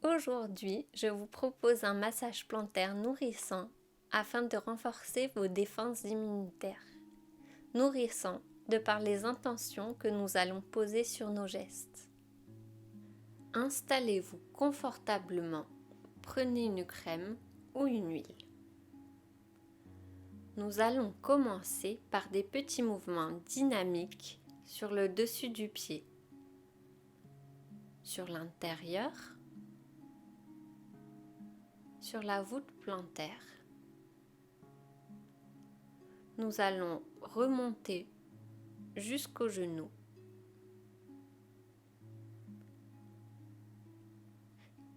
Aujourd'hui, je vous propose un massage plantaire nourrissant afin de renforcer vos défenses immunitaires. Nourrissant de par les intentions que nous allons poser sur nos gestes. Installez-vous confortablement, prenez une crème ou une huile. Nous allons commencer par des petits mouvements dynamiques sur le dessus du pied, sur l'intérieur, sur la voûte plantaire. Nous allons remonter jusqu'au genou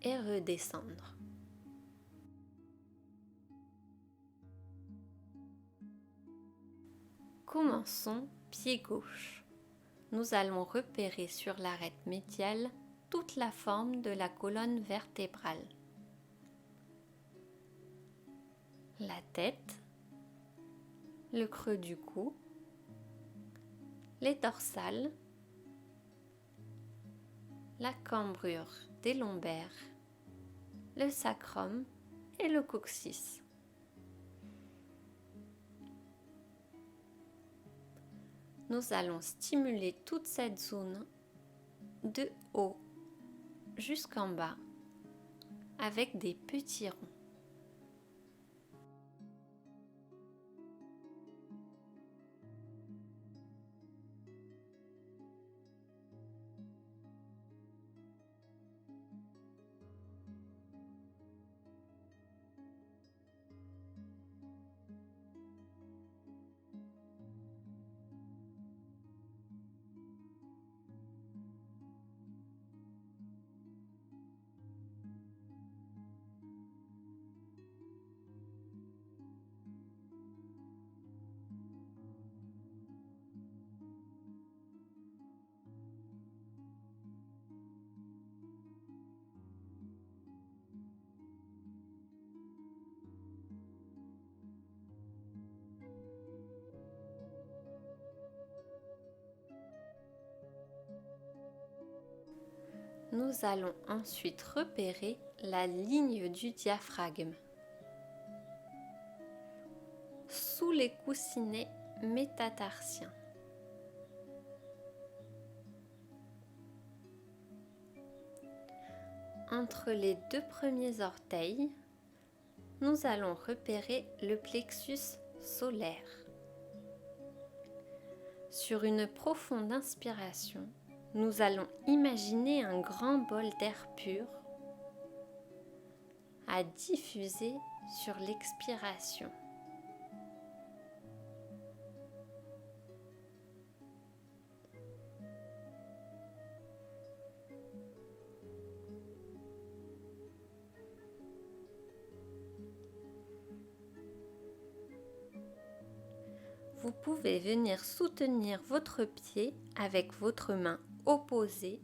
et redescendre. Commençons pied gauche. Nous allons repérer sur l'arête médiale toute la forme de la colonne vertébrale. La tête, le creux du cou, les dorsales, la cambrure des lombaires, le sacrum et le coccyx. Nous allons stimuler toute cette zone de haut jusqu'en bas avec des petits ronds. Nous allons ensuite repérer la ligne du diaphragme sous les coussinets métatarsiens. Entre les deux premiers orteils, nous allons repérer le plexus solaire. Sur une profonde inspiration, nous allons imaginer un grand bol d'air pur à diffuser sur l'expiration. Vous pouvez venir soutenir votre pied avec votre main opposée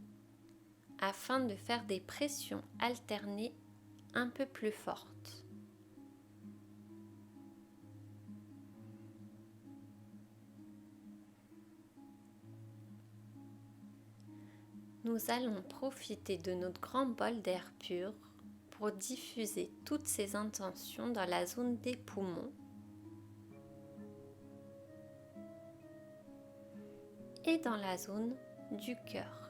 afin de faire des pressions alternées un peu plus fortes. Nous allons profiter de notre grand bol d'air pur pour diffuser toutes ces intentions dans la zone des poumons et dans la zone du cœur.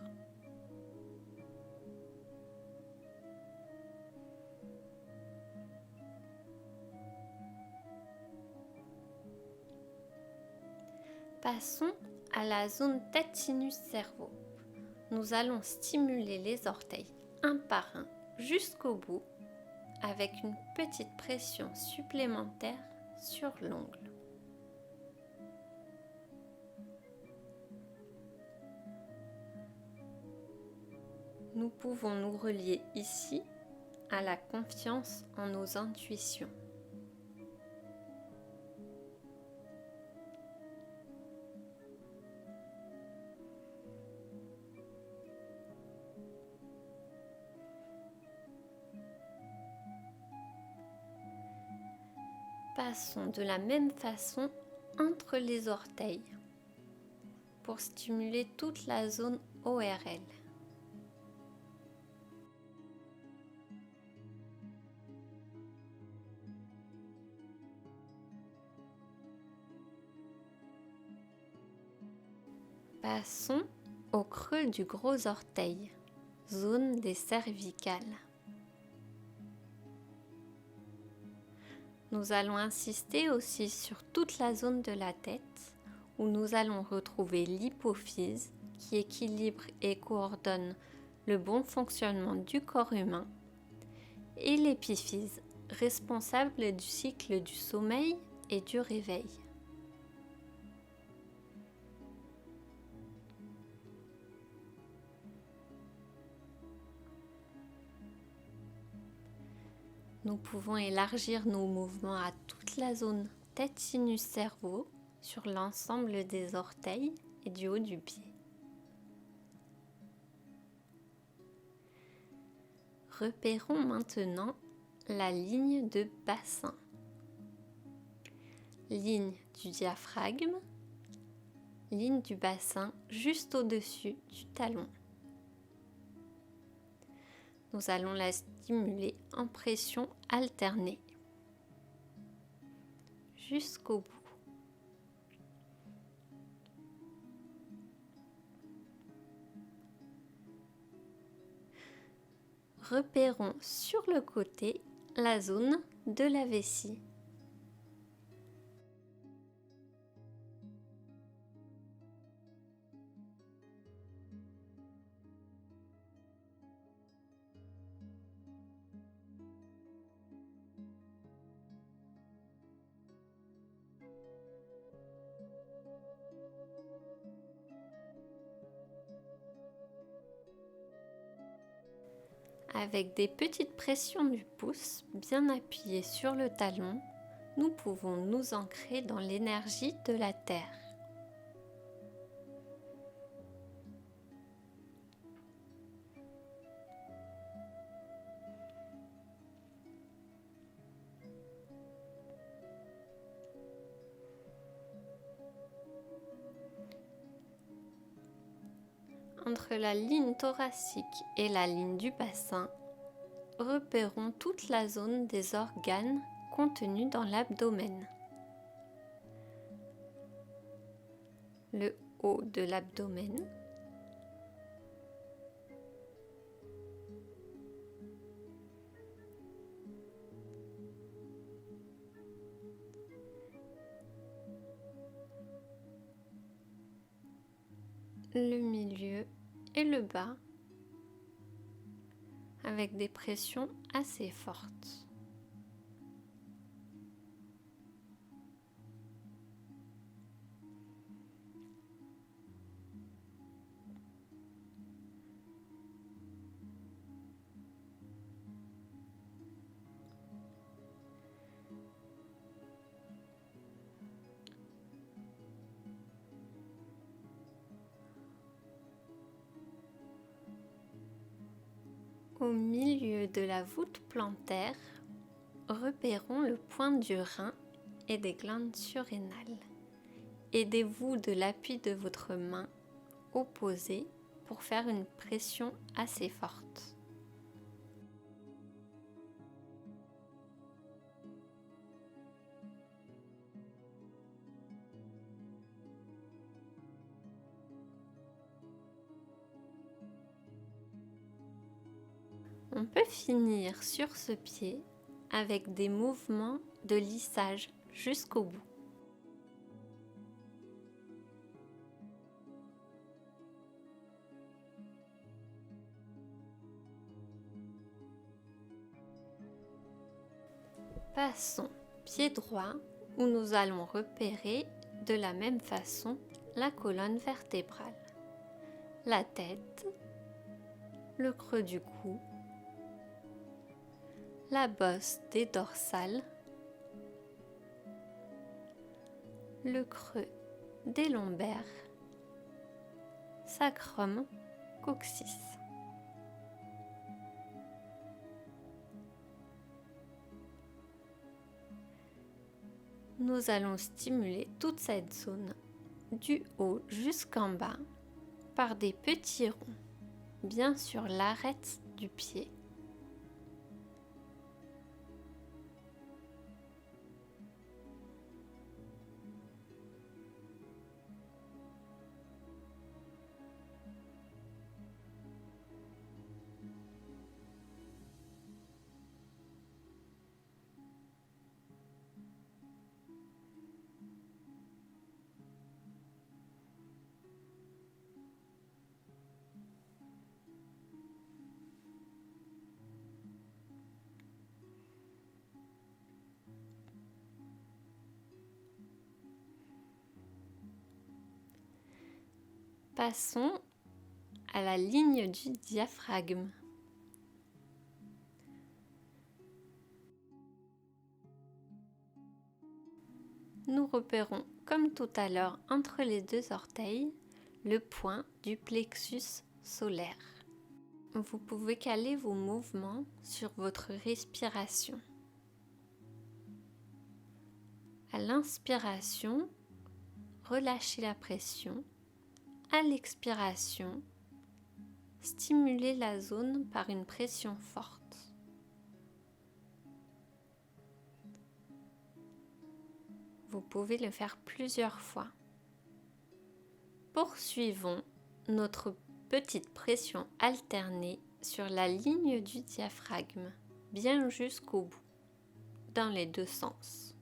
Passons à la zone tête-sinus-cerveau. Nous allons stimuler les orteils un par un jusqu'au bout avec une petite pression supplémentaire sur l'ongle. Nous pouvons nous relier ici à la confiance en nos intuitions. Passons de la même façon entre les orteils pour stimuler toute la zone ORL. Passons au creux du gros orteil, zone des cervicales. Nous allons insister aussi sur toute la zone de la tête où nous allons retrouver l'hypophyse qui équilibre et coordonne le bon fonctionnement du corps humain et l'épiphyse responsable du cycle du sommeil et du réveil. Nous pouvons élargir nos mouvements à toute la zone tête-sinus-cerveau sur l'ensemble des orteils et du haut du pied. Repérons maintenant la ligne de bassin. Ligne du diaphragme, ligne du bassin juste au-dessus du talon. Nous allons la stimuler en pression alternée jusqu'au bout. Repérons sur le côté la zone de la vessie. Avec des petites pressions du pouce bien appuyées sur le talon, nous pouvons nous ancrer dans l'énergie de la terre. Entre la ligne thoracique et la ligne du bassin, repérons toute la zone des organes contenus dans l'abdomen. Le haut de l'abdomen, le milieu et le bas, avec des pressions assez fortes. Au milieu de la voûte plantaire, repérons le point du rein et des glandes surrénales. Aidez-vous de l'appui de votre main opposée pour faire une pression assez forte. On peut finir sur ce pied avec des mouvements de lissage jusqu'au bout. Passons pied droit où nous allons repérer de la même façon la colonne vertébrale, la tête, le creux du cou, la bosse des dorsales, le creux des lombaires, sacrum, coccyx. Nous allons stimuler toute cette zone du haut jusqu'en bas par des petits ronds, bien sur l'arête du pied. Passons à la ligne du diaphragme. Nous repérons, comme tout à l'heure, entre les deux orteils, le point du plexus solaire. Vous pouvez caler vos mouvements sur votre respiration. À l'inspiration, relâchez la pression. À l'expiration, stimulez la zone par une pression forte. Vous pouvez le faire plusieurs fois. Poursuivons notre petite pression alternée sur la ligne du diaphragme, bien jusqu'au bout, dans les deux sens.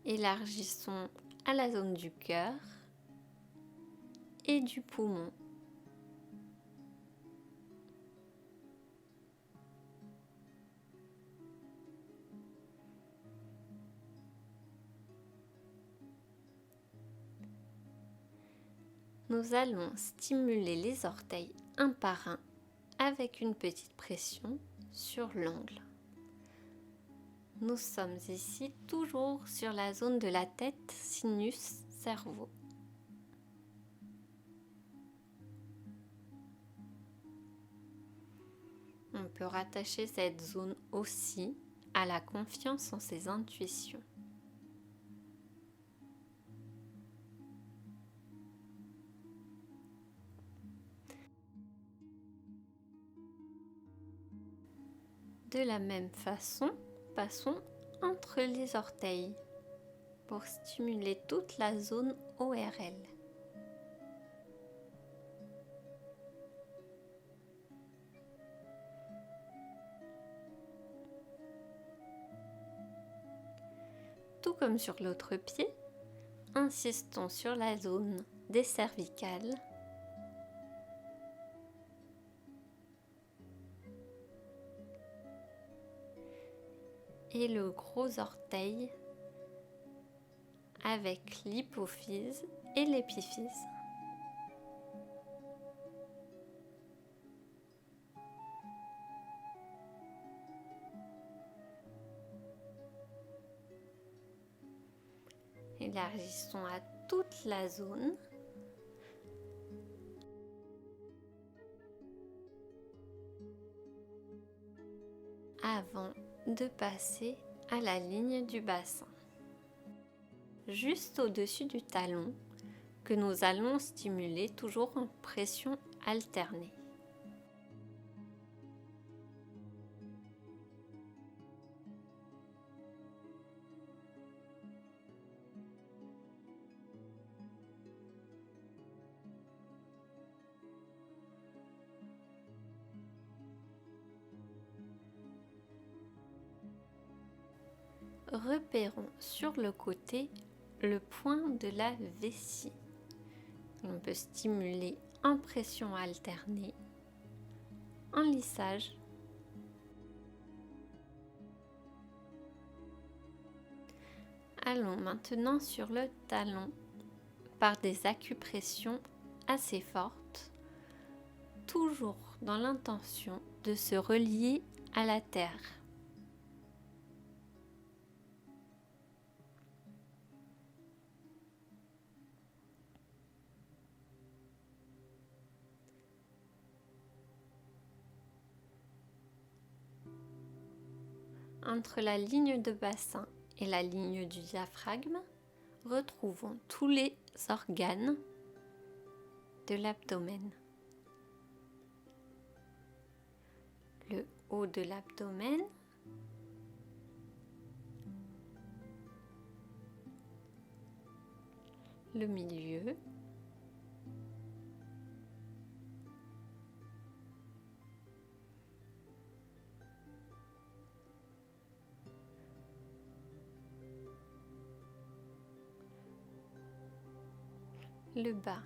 Élargissons à la zone du cœur et du poumon. Nous allons stimuler les orteils un par un avec une petite pression sur l'ongle. Nous sommes ici toujours sur la zone de la tête, sinus, cerveau. On peut rattacher cette zone aussi à la confiance en ses intuitions. De la même façon, passons entre les orteils pour stimuler toute la zone ORL. Tout comme sur l'autre pied, insistons sur la zone des cervicales. Et le gros orteil avec l'hypophyse et l'épiphyse. Élargissons à toute la zone. Avant de passer à la ligne du bassin. Juste au-dessus du talon que nous allons stimuler toujours en pression alternée. Repérons sur le côté le point de la vessie. On peut stimuler en pression alternée, en lissage. Allons maintenant sur le talon par des acupressions assez fortes, toujours dans l'intention de se relier à la terre. Entre la ligne de bassin et la ligne du diaphragme, retrouvons tous les organes de l'abdomen. Le haut de l'abdomen, le milieu, le bas,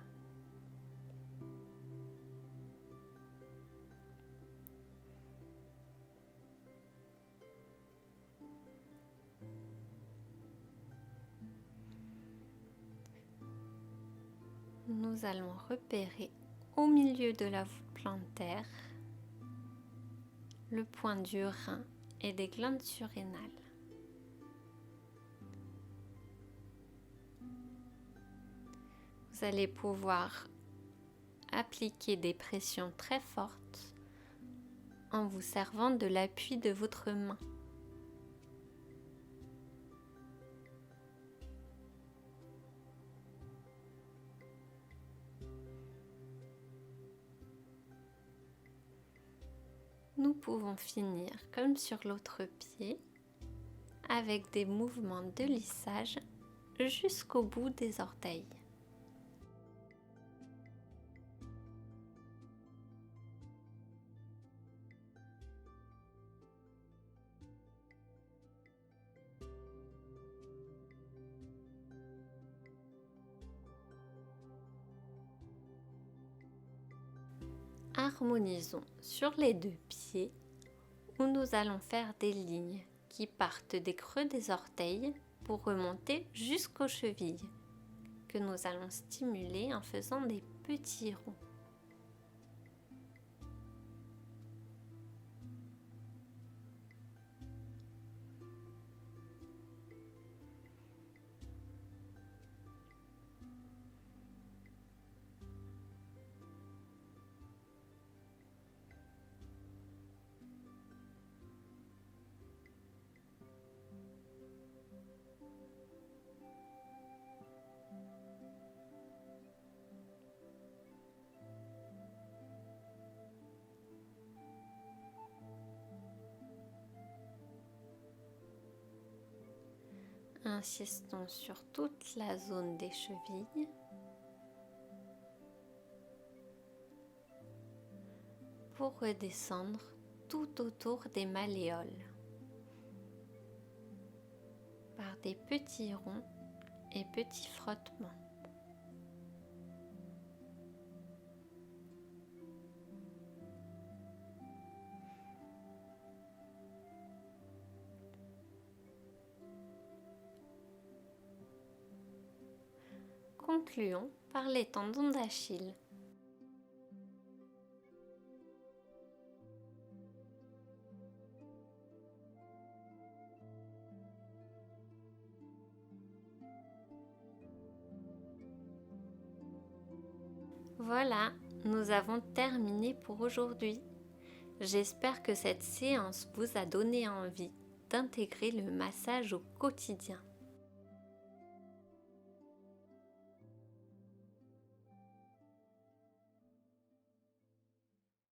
nous allons repérer au milieu de la voûte plantaire le point du rein et des glandes surrénales. Vous allez pouvoir appliquer des pressions très fortes en vous servant de l'appui de votre main. Nous pouvons finir comme sur l'autre pied avec des mouvements de lissage jusqu'au bout des orteils. Harmonisons sur les deux pieds où nous allons faire des lignes qui partent des creux des orteils pour remonter jusqu'aux chevilles, que nous allons stimuler en faisant des petits ronds. Insistons sur toute la zone des chevilles. Pour redescendre tout autour des malléoles par des petits ronds et petits frottements. Concluons par les tendons d'Achille. Voilà, nous avons terminé pour aujourd'hui. J'espère que cette séance vous a donné envie d'intégrer le massage au quotidien.